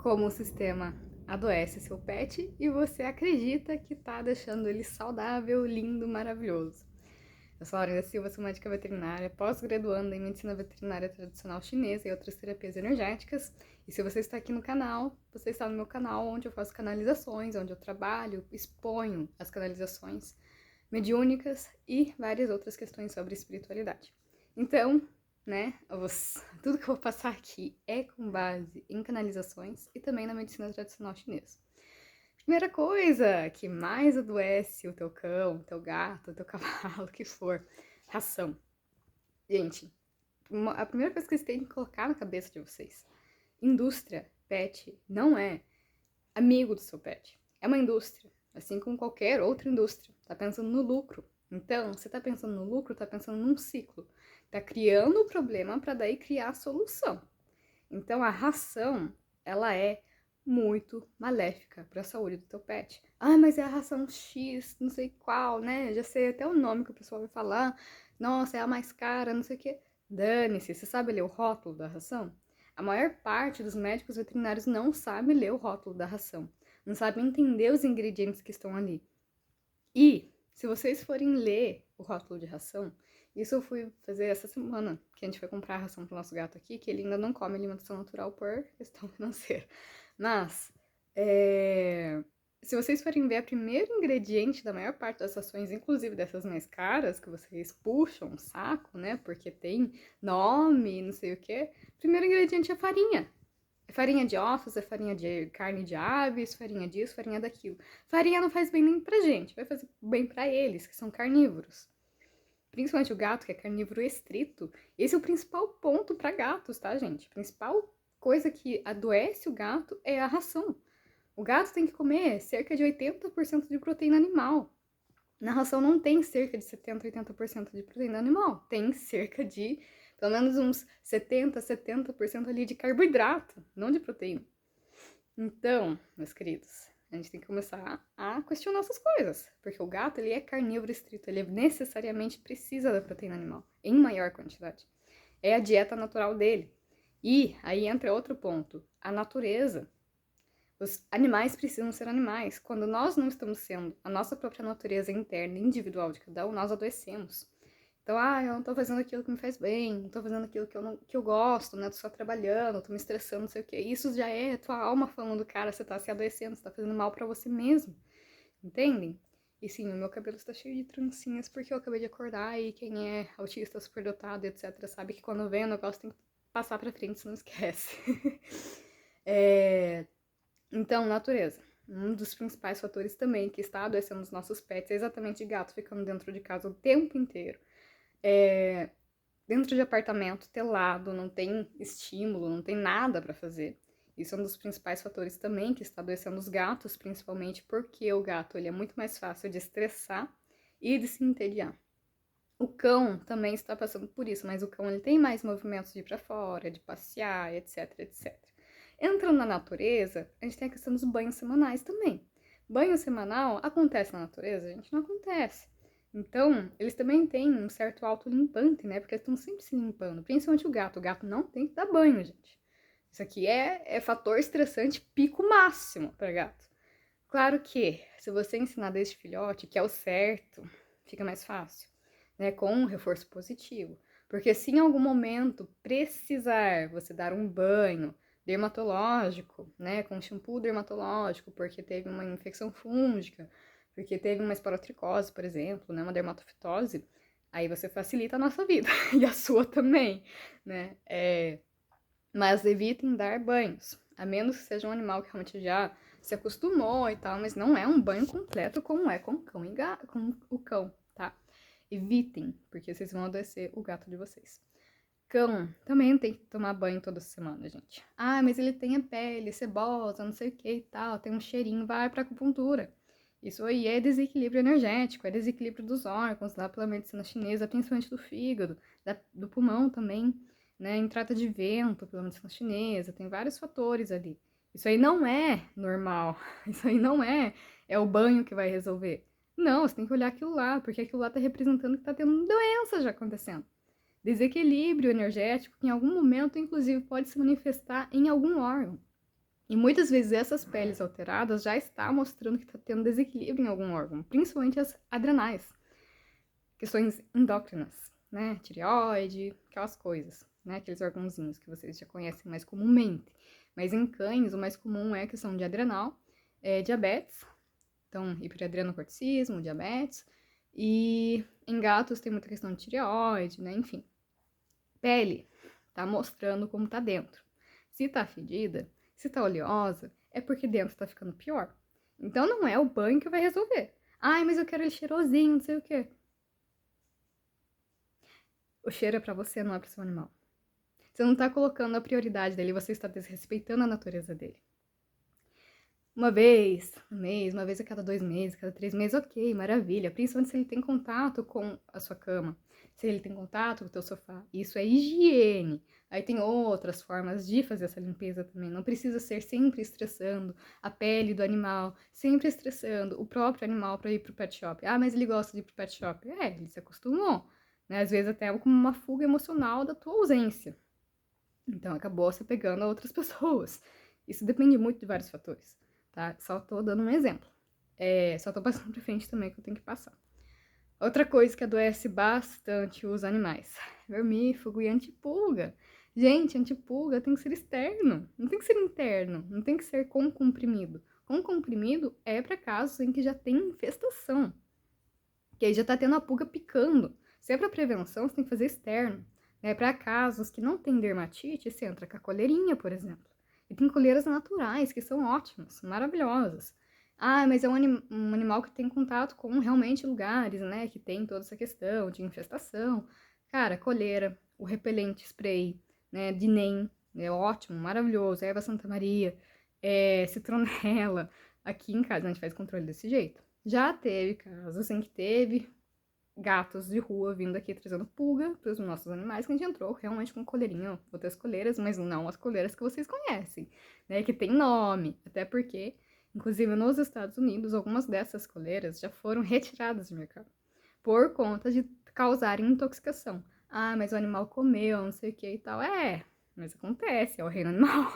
como o sistema adoece seu pet e você acredita que tá deixando ele saudável, lindo, maravilhoso. Eu sou a Laurinda Silva, sou médica veterinária, pós-graduanda em medicina veterinária tradicional chinesa e outras terapias energéticas. E se você está aqui no canal, você está no meu canal onde eu faço canalizações, onde eu trabalho, exponho as canalizações mediúnicas e várias outras questões sobre espiritualidade. Então, tudo que eu vou passar aqui é com base em canalizações e também na medicina tradicional chinesa. Primeira coisa que mais adoece o teu cão, o teu gato, o teu cavalo, o que for, ração. Gente, a primeira coisa que vocês têm que colocar na cabeça de vocês, indústria pet não é amigo do seu pet, é uma indústria, assim como qualquer outra indústria, tá pensando no lucro. Então, você tá pensando no lucro, tá pensando num ciclo, tá criando o problema para daí criar a solução. Então, a ração, ela é muito maléfica para a saúde do teu pet. Ah, mas é a ração X, não sei qual, né? Já sei até o nome que o pessoal vai falar. Nossa, é a mais cara, não sei o quê. Dane-se, você sabe ler o rótulo da ração? A maior parte dos médicos veterinários não sabe ler o rótulo da ração. Não sabe entender os ingredientes que estão ali. E, se vocês forem ler o rótulo de ração, isso eu fui fazer essa semana, que a gente foi comprar a ração pro nosso gato aqui, que ele ainda não come alimentação natural por questão financeira. Mas, se vocês forem ver, o primeiro ingrediente da maior parte das rações, inclusive dessas mais caras, que vocês puxam o saco, né, porque tem nome, não sei o quê, o primeiro ingrediente é farinha. É farinha de ossos, é farinha de carne de aves, farinha disso, farinha daquilo. Farinha não faz bem nem pra gente, vai fazer bem pra eles, que são carnívoros. Principalmente o gato, que é carnívoro estrito. Esse é o principal ponto pra gatos, tá, gente? A principal coisa que adoece o gato é a ração. O gato tem que comer cerca de 80% de proteína animal. Na ração não tem cerca de 70, 80% de proteína animal. Tem cerca de pelo menos uns 70% ali de carboidrato, não de proteína. Então, meus queridos, a gente tem que começar a questionar essas coisas, porque o gato, ele é carnívoro estrito, ele necessariamente precisa da proteína animal, em maior quantidade. É a dieta natural dele. E aí entra outro ponto, a natureza. Os animais precisam ser animais. Quando nós não estamos sendo a nossa própria natureza interna, individual de cada um, nós adoecemos. Então, eu não tô fazendo aquilo que me faz bem, não tô fazendo aquilo que eu gosto, né? Tô só trabalhando, tô me estressando, não sei o quê. Isso já é tua alma falando, cara, você tá se adoecendo, você tá fazendo mal pra você mesmo. Entendem? E sim, o meu cabelo está cheio de trancinhas porque eu acabei de acordar e quem é autista, superdotado, etc., sabe que quando vem o negócio tem que passar pra frente, se não esquece. Então, natureza. Um dos principais fatores também que está adoecendo os nossos pets é exatamente gato ficando dentro de casa o tempo inteiro. Dentro de apartamento, telado, não tem estímulo, não tem nada para fazer. Isso é um dos principais fatores também que está adoecendo os gatos, principalmente porque o gato ele é muito mais fácil de estressar e de se entediar. O cão também está passando por isso, mas o cão ele tem mais movimentos de ir para fora, de passear, etc, etc. Entrando na natureza, a gente tem a questão dos banhos semanais também. Banho semanal acontece na natureza? A gente não acontece. Então, eles também têm um certo autolimpante, né? Porque eles estão sempre se limpando. Principalmente o gato. O gato não tem que dar banho, gente. Isso aqui é fator estressante pico máximo para gato. Claro que, se você ensinar desde filhote, que é o certo, fica mais fácil, né? Com um reforço positivo. Porque se em algum momento precisar você dar um banho dermatológico, né? Com shampoo dermatológico, porque teve uma infecção fúngica, porque teve uma esporotricose, por exemplo, né? Uma dermatofitose, aí você facilita a nossa vida e a sua também, né? Mas evitem dar banhos, a menos que seja um animal que realmente já se acostumou e tal, mas não é um banho completo como é com o cão, com o cão, tá? Evitem, porque vocês vão adoecer o gato de vocês. Cão também tem que tomar banho toda semana, gente. Mas ele tem a pele cebosa, não sei o que e tal, tem um cheirinho, vai pra acupuntura. Isso aí é desequilíbrio energético, é desequilíbrio dos órgãos, lá pela medicina chinesa, principalmente do fígado, do pulmão também, né? Entrada de vento pela medicina chinesa, tem vários fatores ali. Isso aí não é normal, isso aí não é o banho que vai resolver. Não, você tem que olhar aquilo lá, porque aquilo lá tá representando que tá tendo doença já acontecendo. Desequilíbrio energético que em algum momento, inclusive, pode se manifestar em algum órgão. E muitas vezes essas peles alteradas já está mostrando que está tendo desequilíbrio em algum órgão, principalmente as adrenais, questões endócrinas, né? Tireoide, aquelas coisas, né? Aqueles órgãozinhos que vocês já conhecem mais comumente. Mas em cães, o mais comum é a questão de adrenal, diabetes, então hiperadrenocorticismo, diabetes, e em gatos tem muita questão de tireoide, né? Enfim. Pele tá mostrando como tá dentro. Se tá fedida, se tá oleosa, é porque dentro tá ficando pior. Então não é o banho que vai resolver. Ai, mas eu quero ele cheirosinho, não sei o quê. O cheiro é pra você, não é pro seu animal. Você não tá colocando a prioridade dele, você está desrespeitando a natureza dele. Uma vez, um mês, uma vez a cada 2 meses, cada 3 meses, ok, maravilha. Principalmente se ele tem contato com a sua cama, se ele tem contato com o teu sofá. Isso é higiene. Aí tem outras formas de fazer essa limpeza também. Não precisa ser sempre estressando a pele do animal, sempre estressando o próprio animal para ir pro pet shop. Ah, mas ele gosta de ir pro pet shop. Ele se acostumou. Né? Às vezes até como uma fuga emocional da tua ausência. Então acabou se pegando a outras pessoas. Isso depende muito de vários fatores, tá? Só tô dando um exemplo. Só tô passando pra frente também que eu tenho que passar. Outra coisa que adoece bastante os animais: vermífugo e antipulga. Gente, antipulga tem que ser externo, não tem que ser interno, não tem que ser com comprimido. Com comprimido é para casos em que já tem infestação, que aí já tá tendo a pulga picando. Se é para prevenção, você tem que fazer externo. Para casos que não tem dermatite, você entra com a coleirinha, por exemplo. E tem coleiras naturais, que são ótimas, maravilhosas. Ah, mas é um animal que tem contato com realmente lugares, né? Que tem toda essa questão de infestação. Cara, coleira, o repelente spray, né? De NEM, é ótimo, maravilhoso. Erva Santa Maria, citronela. Aqui em casa a gente faz controle desse jeito. Já teve casos em que teve gatos de rua vindo aqui trazendo pulga para os nossos animais, que a gente entrou realmente com coleirinha, outras coleiras, mas não as coleiras que vocês conhecem, né? Que tem nome, até porque, inclusive nos Estados Unidos, algumas dessas coleiras já foram retiradas do mercado por conta de causarem intoxicação. Ah, mas o animal comeu, não sei o que e tal. Mas acontece, é o reino animal.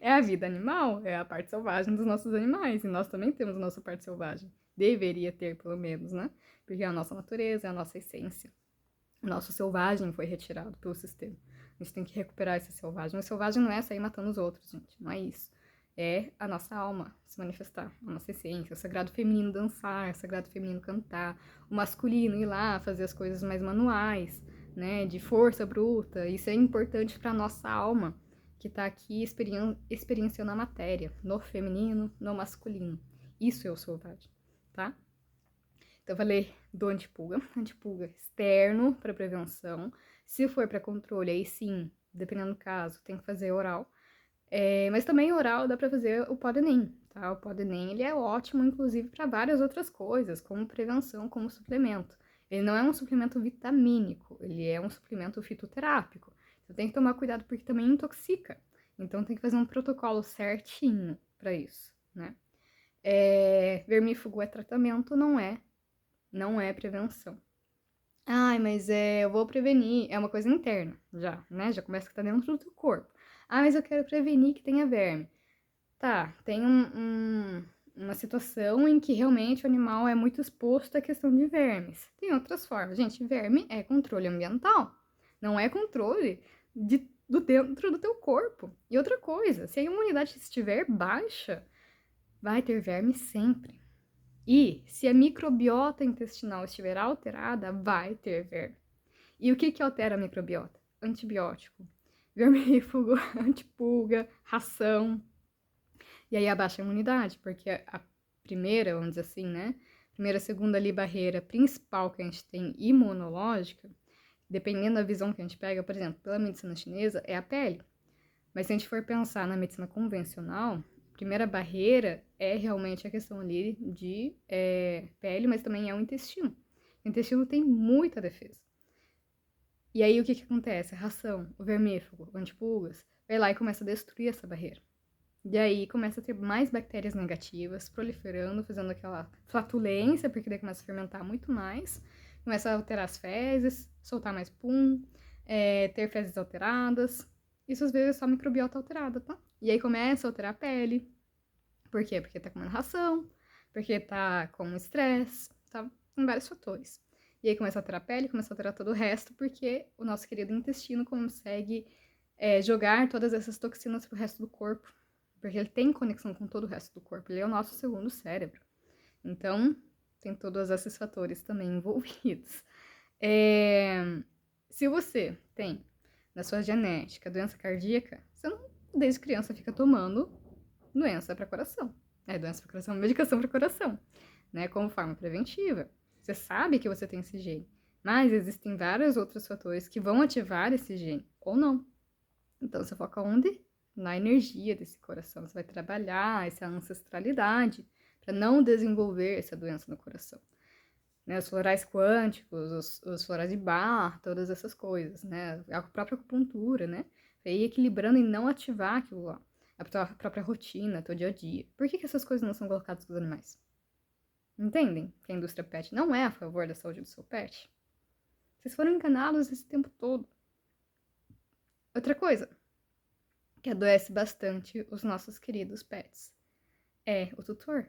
É a vida animal, é a parte selvagem dos nossos animais. E nós também temos a nossa parte selvagem. Deveria ter, pelo menos, né? Porque é a nossa natureza, é a nossa essência. O nosso selvagem foi retirado pelo sistema. A gente tem que recuperar esse selvagem. O selvagem não é sair matando os outros, gente. Não é isso. É a nossa alma se manifestar, a nossa essência, o sagrado feminino dançar, o sagrado feminino cantar, o masculino ir lá fazer as coisas mais manuais, né, de força bruta. Isso é importante para nossa alma, que tá aqui experienciando a matéria, no feminino, no masculino. Isso é o selvagem, tá? Então, eu falei do antipulga externo para prevenção. Se for para controle, aí sim, dependendo do caso, tem que fazer oral. Mas também oral dá para fazer o pó de NEM, tá? O pó de NEM, ele é ótimo, inclusive, para várias outras coisas, como prevenção, como suplemento. Ele não é um suplemento vitamínico, ele é um suplemento fitoterápico. Então tem que tomar cuidado porque também intoxica. Então tem que fazer um protocolo certinho para isso, né? Vermífugo é tratamento, não é prevenção. Ai, mas eu vou prevenir. É uma coisa interna, já, né? Já começa que tá dentro do teu corpo. Ah, mas eu quero prevenir que tenha verme. Tá, tem uma situação em que realmente o animal é muito exposto à questão de vermes. Tem outras formas. Gente, verme é controle ambiental. Não é controle do dentro do teu corpo. E outra coisa, se a imunidade estiver baixa, vai ter verme sempre. E se a microbiota intestinal estiver alterada, vai ter verme. E o que altera a microbiota? Antibiótico, vermífugo, antipulga, ração. E aí abaixa a imunidade, porque a primeira, vamos dizer assim, né? Primeira, segunda ali barreira principal que a gente tem imunológica, dependendo da visão que a gente pega, por exemplo, pela medicina chinesa, é a pele. Mas se a gente for pensar na medicina convencional, a primeira barreira é realmente a questão ali de pele, mas também é o intestino. O intestino tem muita defesa. E aí o que acontece? A ração, o vermífugo, o antipulgas, vai lá e começa a destruir essa barreira. E aí começa a ter mais bactérias negativas proliferando, fazendo aquela flatulência, porque daí começa a fermentar muito mais, começa a alterar as fezes, soltar mais pum, ter fezes alteradas. Isso às vezes é só microbiota alterada, tá? E aí começa a alterar a pele. Por quê? Porque tá comendo ração, porque tá com estresse, tá em vários fatores. E aí começa a alterar a pele, começa a alterar todo o resto, porque o nosso querido intestino consegue jogar todas essas toxinas pro resto do corpo. Porque ele tem conexão com todo o resto do corpo, ele é o nosso segundo cérebro. Então, tem todos esses fatores também envolvidos. Se você tem na sua genética doença cardíaca, você não, desde criança, fica tomando doença para coração. Doença para coração, medicação para coração, né? Como forma preventiva. Você sabe que você tem esse gene, mas existem vários outros fatores que vão ativar esse gene, ou não. Então, você foca onde? Na energia desse coração. Você vai trabalhar essa ancestralidade para não desenvolver essa doença no coração. Né, os florais quânticos, os florais de Bach, todas essas coisas, né? A própria acupuntura, né? Pra ir equilibrando e não ativar aquilo lá. A tua própria rotina, teu dia a dia. Por que essas coisas não são colocadas com os animais? Entendem que a indústria pet não é a favor da saúde do seu pet? Vocês foram enganados esse tempo todo. Outra coisa que adoece bastante os nossos queridos pets é o tutor.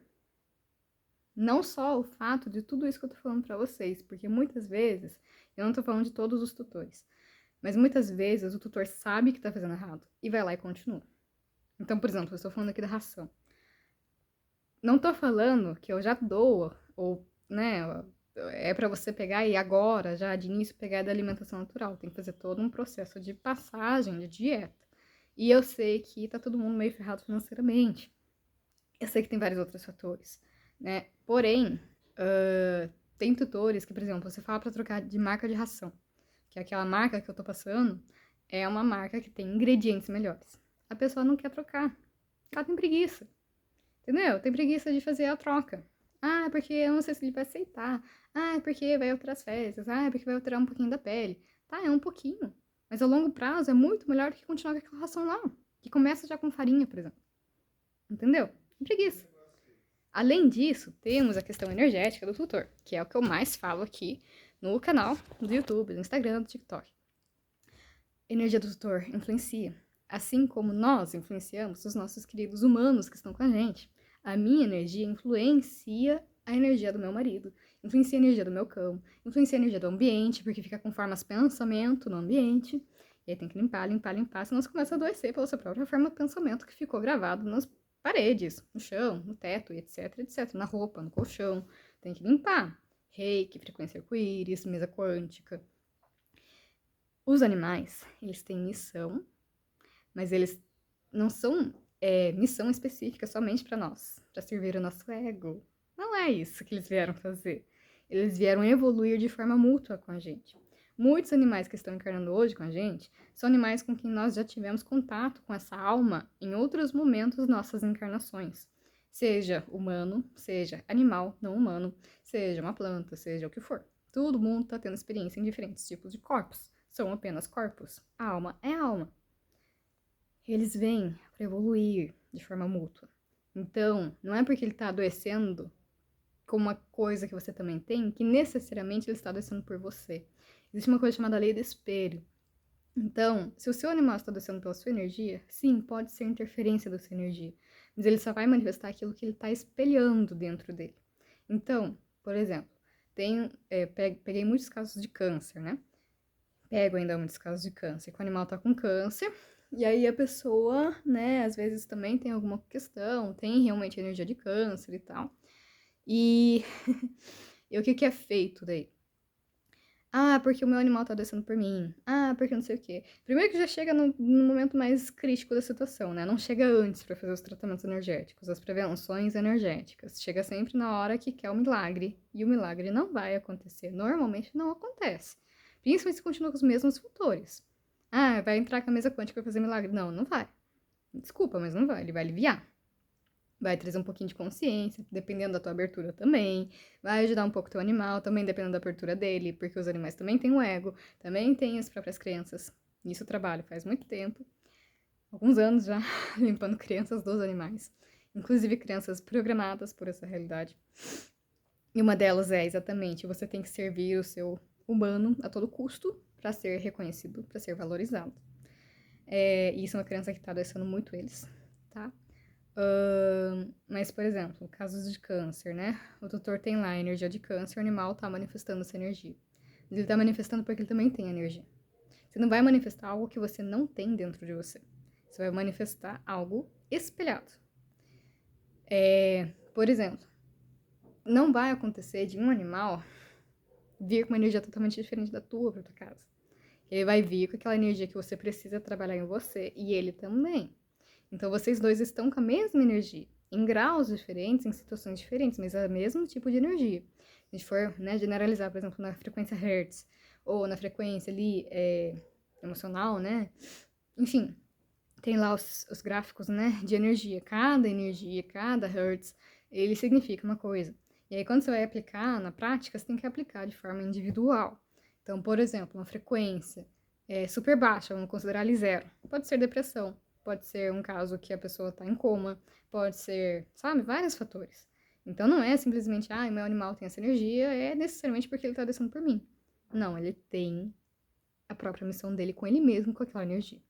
Não só o fato de tudo isso que eu tô falando pra vocês, porque muitas vezes, eu não tô falando de todos os tutores, mas muitas vezes o tutor sabe que tá fazendo errado e vai lá e continua. Então, por exemplo, eu estou falando aqui da ração. Não tô falando que eu já dou, ou, né, é pra você pegar e agora, já de início, pegar da alimentação natural. Tem que fazer todo um processo de passagem, de dieta. E eu sei que tá todo mundo meio ferrado financeiramente. Eu sei que tem vários outros fatores, né? Porém, tem tutores que, por exemplo, você fala para trocar de marca de ração, que é aquela marca que eu tô passando, é uma marca que tem ingredientes melhores. A pessoa não quer trocar. Ela tem preguiça. Entendeu? Tem preguiça de fazer a troca. Ah, porque eu não sei se ele vai aceitar. Ah, porque vai alterar as fezes. Ah, porque vai alterar um pouquinho da pele. Tá, é um pouquinho. Mas a longo prazo é muito melhor do que continuar com aquela ração lá. Que começa já com farinha, por exemplo. Entendeu? Tem preguiça. Além disso, temos a questão energética do tutor, que é o que eu mais falo aqui no canal do YouTube, do Instagram, do TikTok. A energia do tutor influencia, assim como nós influenciamos os nossos queridos humanos que estão com a gente. A minha energia influencia a energia do meu marido, influencia a energia do meu cão, influencia a energia do ambiente, porque fica com formas de pensamento no ambiente. E aí tem que limpar, limpar, limpar, senão você começa a adoecer pela sua própria forma de pensamento que ficou gravado nas paredes, no chão, no teto, etc, etc, na roupa, no colchão. Tem que limpar. Reiki, frequência arco-íris, mesa quântica. Os animais, eles têm missão, mas eles não são missão específica somente para nós, para servir o nosso ego. Não é isso que eles vieram fazer. Eles vieram evoluir de forma mútua com a gente. Muitos animais que estão encarnando hoje com a gente são animais com quem nós já tivemos contato com essa alma em outros momentos das nossas encarnações. Seja humano, seja animal, não humano, seja uma planta, seja o que for. Todo mundo está tendo experiência em diferentes tipos de corpos. São apenas corpos. A alma é alma. Eles vêm para evoluir de forma mútua. Então, não é porque ele está adoecendo com uma coisa que você também tem, que necessariamente ele está adoecendo por você. Existe uma coisa chamada lei do espelho. Então, se o seu animal está adoecendo pela sua energia, sim, pode ser interferência da sua energia, mas ele só vai manifestar aquilo que ele está espelhando dentro dele. Então, por exemplo, peguei muitos casos de câncer, né? Pego ainda muitos casos de câncer, que o animal tá com câncer, e aí a pessoa, né, às vezes também tem alguma questão, tem realmente energia de câncer e tal. E o que é feito daí? Ah, porque o meu animal tá descendo por mim. Ah, porque não sei o quê. Primeiro que já chega no momento mais crítico da situação, né? Não chega antes para fazer os tratamentos energéticos, as prevenções energéticas. Chega sempre na hora que quer o milagre. E o milagre não vai acontecer. Normalmente não acontece. Principalmente se continua com os mesmos fatores. Ah, vai entrar com a mesa quântica pra fazer milagre. Não, não vai. Desculpa, mas não vai. Ele vai aliviar. Vai trazer um pouquinho de consciência, dependendo da tua abertura também. Vai ajudar um pouco o teu animal, também dependendo da abertura dele, porque os animais também têm um ego, também têm as próprias crenças. Nisso eu trabalho faz muito tempo, alguns anos já, limpando crianças dos animais. Inclusive crianças programadas por essa realidade. E uma delas é exatamente, você tem que servir o seu humano a todo custo para ser reconhecido, para ser valorizado. E isso é uma criança que está adoecendo muito eles. tá? Mas, por exemplo, casos de câncer, né? O tutor tem lá a energia de câncer, o animal tá manifestando essa energia. Ele tá manifestando porque ele também tem energia. Você não vai manifestar algo que você não tem dentro de você. Você vai manifestar algo espelhado. Por exemplo, não vai acontecer de um animal vir com uma energia totalmente diferente da tua pra tua casa. Ele vai vir com aquela energia que você precisa trabalhar em você e ele também. Então vocês dois estão com a mesma energia, em graus diferentes, em situações diferentes, mas é o mesmo tipo de energia. Se a gente for, né, generalizar, por exemplo, na frequência Hertz, ou na frequência ali emocional, né? Enfim, tem lá os gráficos, né, de energia. Cada Hertz, ele significa uma coisa. E aí, quando você vai aplicar na prática, você tem que aplicar de forma individual. Então, por exemplo, uma frequência super baixa, vamos considerar ali zero. Pode ser depressão, pode ser um caso que a pessoa está em coma, pode ser, sabe, vários fatores. Então, não é simplesmente, meu animal tem essa energia, é necessariamente porque ele está descendo por mim. Não, ele tem a própria missão dele com ele mesmo, com aquela energia.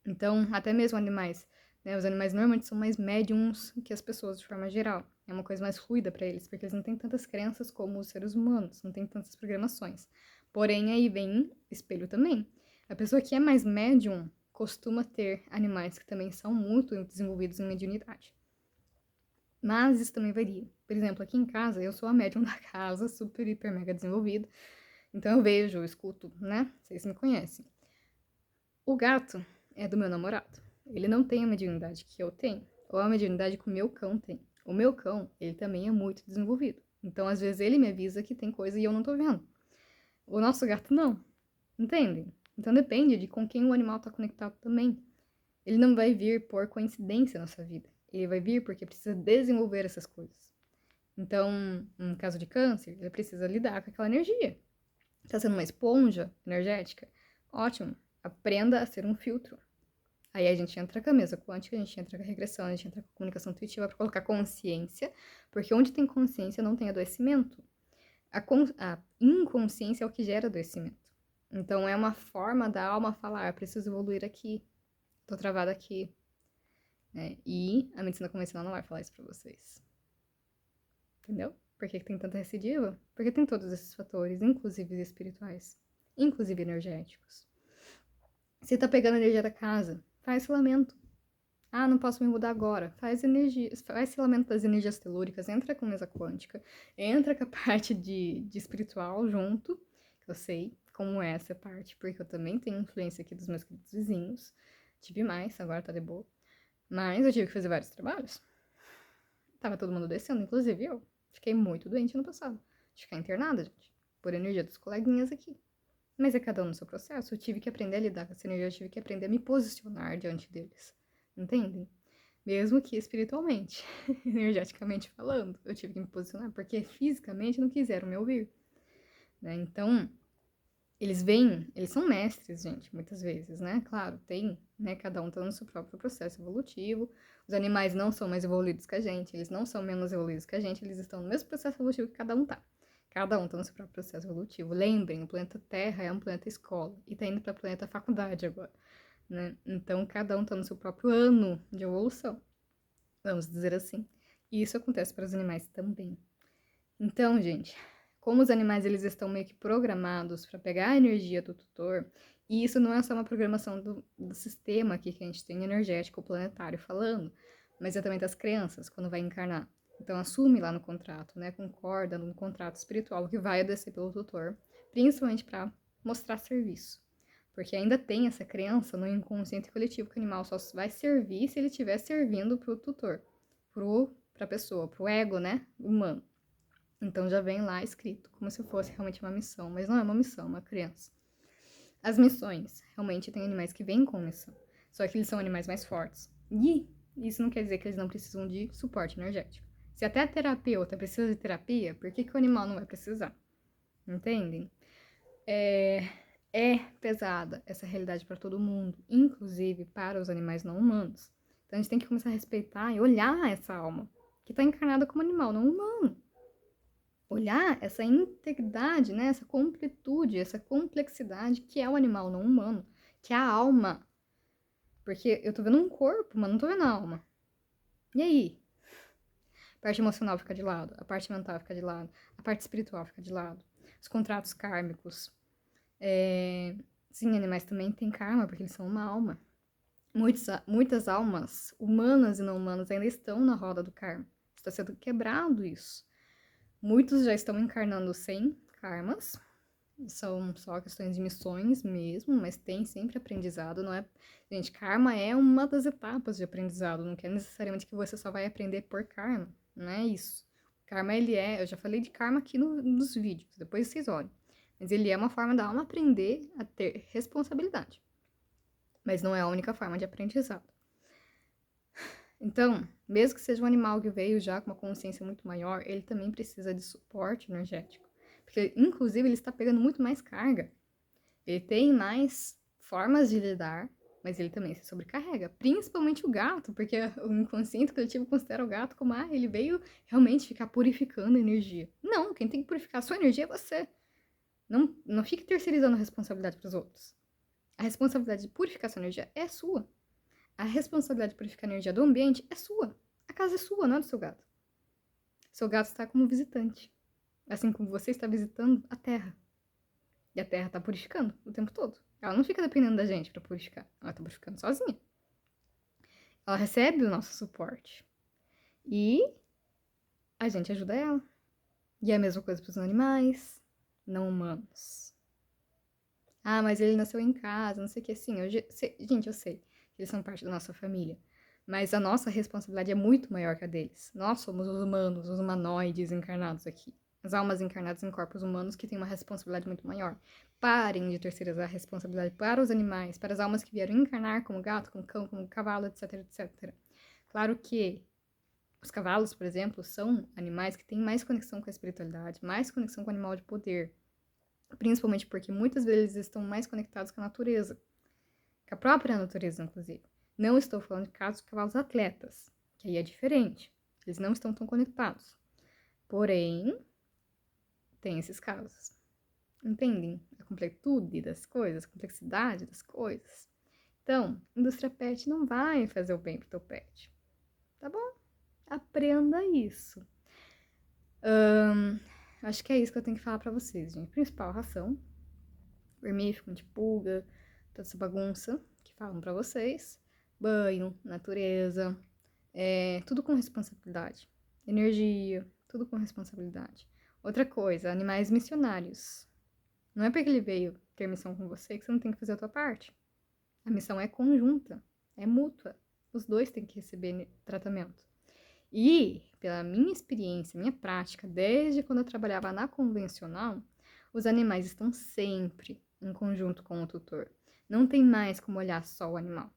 Então, até mesmo animais, né? Os animais normalmente são mais médiums que as pessoas de forma geral. É uma coisa mais fluida para eles, porque eles não têm tantas crenças como os seres humanos, não têm tantas programações. Porém, aí vem espelho também. A pessoa que é mais médium costuma ter animais que também são muito desenvolvidos em mediunidade. Mas isso também varia. Por exemplo, aqui em casa, eu sou a médium da casa, super, hiper, mega desenvolvida. Então eu vejo, eu escuto, né? Vocês me conhecem. O gato é do meu namorado. Ele não tem a mediunidade que eu tenho, ou a mediunidade que o meu cão tem. O meu cão, ele também é muito desenvolvido. Então, às vezes, ele me avisa que tem coisa e eu não tô vendo. O nosso gato não. Entendem? Então, depende de com quem o animal tá conectado também. Ele não vai vir por coincidência na sua vida. Ele vai vir porque precisa desenvolver essas coisas. Então, no caso de câncer, ele precisa lidar com aquela energia. Tá sendo uma esponja energética? Ótimo. Aprenda a ser um filtro. Aí a gente entra com a mesa quântica, a gente entra com a regressão, a gente entra com a comunicação intuitiva para colocar consciência, porque onde tem consciência não tem adoecimento. A inconsciência é o que gera adoecimento. Então é uma forma da alma falar, preciso evoluir aqui, tô travada aqui. Né? E a medicina convencional não vai falar isso para vocês. Entendeu? Por que tem tanta recidiva? Porque tem todos esses fatores, inclusive espirituais, inclusive energéticos. Você tá pegando a energia da casa, faz selamento. Não posso me mudar agora. Faz selamento das energias telúricas, entra com mesa quântica, entra com a parte de espiritual junto, que eu sei como é essa parte, porque eu também tenho influência aqui dos meus queridos vizinhos. Tive mais, agora tá de boa. Mas eu tive que fazer vários trabalhos. Tava todo mundo descendo, inclusive eu. Fiquei muito doente no passado. De ficar internada, gente, por energia dos coleguinhas aqui. Mas é cada um no seu processo. Eu tive que aprender a lidar com essa energia, eu tive que aprender a me posicionar diante deles. Entendem? Mesmo que espiritualmente, energeticamente falando, eu tive que me posicionar, porque fisicamente não quiseram me ouvir. Né? Então, eles vêm, eles são mestres, gente, muitas vezes, né? Claro, tem, né? Cada um tá no seu próprio processo evolutivo. Os animais não são mais evoluídos que a gente, eles não são menos evoluídos que a gente, eles estão no mesmo processo evolutivo que cada um tá. Cada um tá no seu próprio processo evolutivo. Lembrem, o planeta Terra é um planeta escola e tá indo para o planeta faculdade agora, né? Então, cada um tá no seu próprio ano de evolução, vamos dizer assim. E isso acontece para os animais também. Então, gente, como os animais eles estão meio que programados para pegar a energia do tutor, e isso não é só uma programação do sistema aqui que a gente tem energético planetário falando, mas é também das crianças quando vai encarnar. Então assume lá no contrato, né? Concorda no contrato espiritual que vai descer pelo tutor, principalmente para mostrar serviço. Porque ainda tem essa crença no inconsciente coletivo que o animal só vai servir se ele estiver servindo pro tutor, pra pessoa, pro ego, né? Humano. Então já vem lá escrito, como se fosse realmente uma missão, mas não é uma missão, é uma criança. As missões, realmente tem animais que vêm com missão, só que eles são animais mais fortes. E isso não quer dizer que eles não precisam de suporte energético. Se até a terapeuta precisa de terapia, por que o animal não vai precisar? Entendem? É pesada essa realidade para todo mundo, inclusive para os animais não humanos. Então a gente tem que começar a respeitar e olhar essa alma, que está encarnada como animal não humano. Olhar essa integridade, né, essa completude, essa complexidade que é o animal não humano, que é a alma. Porque eu tô vendo um corpo, mas não tô vendo a alma. E aí? A parte emocional fica de lado, a parte mental fica de lado, a parte espiritual fica de lado. Os contratos kármicos. Sim, animais também têm karma, porque eles são uma alma. Muitas almas, humanas e não humanas, ainda estão na roda do karma. Está sendo quebrado isso. Muitos já estão encarnando sem karmas. São só questões de missões mesmo, mas tem sempre aprendizado, não é? Gente, karma é uma das etapas de aprendizado, não quer necessariamente que você só vai aprender por karma, não é isso. Karma, eu já falei de karma aqui nos vídeos, depois vocês olhem. Mas ele é uma forma da alma aprender a ter responsabilidade. Mas não é a única forma de aprendizado. Então, mesmo que seja um animal que veio já com uma consciência muito maior, ele também precisa de suporte energético. Porque, inclusive, ele está pegando muito mais carga. Ele tem mais formas de lidar, mas ele também se sobrecarrega. Principalmente o gato, porque o inconsciente coletivo considera o gato como, ele veio realmente ficar purificando energia. Não, quem tem que purificar a sua energia é você. Não fique terceirizando a responsabilidade para os outros. A responsabilidade de purificar a sua energia é sua. A responsabilidade de purificar a energia do ambiente é sua. A casa é sua, não é do seu gato. Seu gato está como visitante. Assim como você está visitando a Terra. E a Terra está purificando o tempo todo. Ela não fica dependendo da gente para purificar. Ela está purificando sozinha. Ela recebe o nosso suporte. E a gente ajuda ela. E é a mesma coisa para os animais não humanos. Mas ele nasceu em casa, não sei o que assim. Gente, eu sei que eles são parte da nossa família. Mas a nossa responsabilidade é muito maior que a deles. Nós somos os humanos, os humanoides encarnados aqui. As almas encarnadas em corpos humanos que têm uma responsabilidade muito maior. Parem de terceirizar a responsabilidade para os animais, para as almas que vieram encarnar como gato, como cão, como cavalo, etc, etc. Claro que os cavalos, por exemplo, são animais que têm mais conexão com a espiritualidade, mais conexão com o animal de poder. Principalmente porque muitas vezes eles estão mais conectados com a natureza. Com a própria natureza, inclusive. Não estou falando de casos de cavalos atletas, que aí é diferente. Eles não estão tão conectados. Porém, tem esses casos. Entendem a completude das coisas, a complexidade das coisas? Então, indústria pet não vai fazer o bem pro teu pet. Tá bom? Aprenda isso. Acho que é isso que eu tenho que falar pra vocês, gente. Principal, ração. Vermífugo, de pulga, toda essa bagunça que falam pra vocês. Banho, natureza, tudo com responsabilidade. Energia, tudo com responsabilidade. Outra coisa, animais missionários. Não é porque ele veio ter missão com você que você não tem que fazer a tua parte. A missão é conjunta, é mútua. Os dois têm que receber tratamento. E, pela minha experiência, minha prática, desde quando eu trabalhava na convencional, os animais estão sempre em conjunto com o tutor. Não tem mais como olhar só o animal.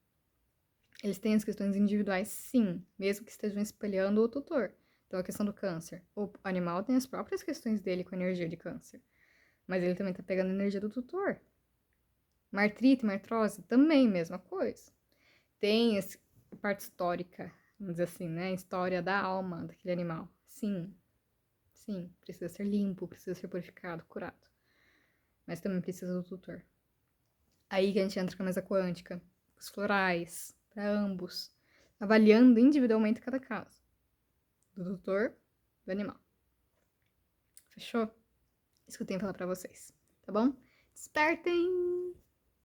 Eles têm as questões individuais, sim, mesmo que estejam espelhando o tutor. Então, a questão do câncer. O animal tem as próprias questões dele com a energia de câncer. Mas ele também está pegando a energia do tutor. Artrite, artrose, também mesma coisa. Tem a parte histórica, vamos dizer assim, né? A história da alma daquele animal. Sim, precisa ser limpo, precisa ser purificado, curado. Mas também precisa do tutor. Aí que a gente entra com a mesa quântica, os florais, para ambos, avaliando individualmente cada caso. Do tutor, do animal. Fechou? Isso que eu tenho pra falar pra vocês, tá bom? Despertem!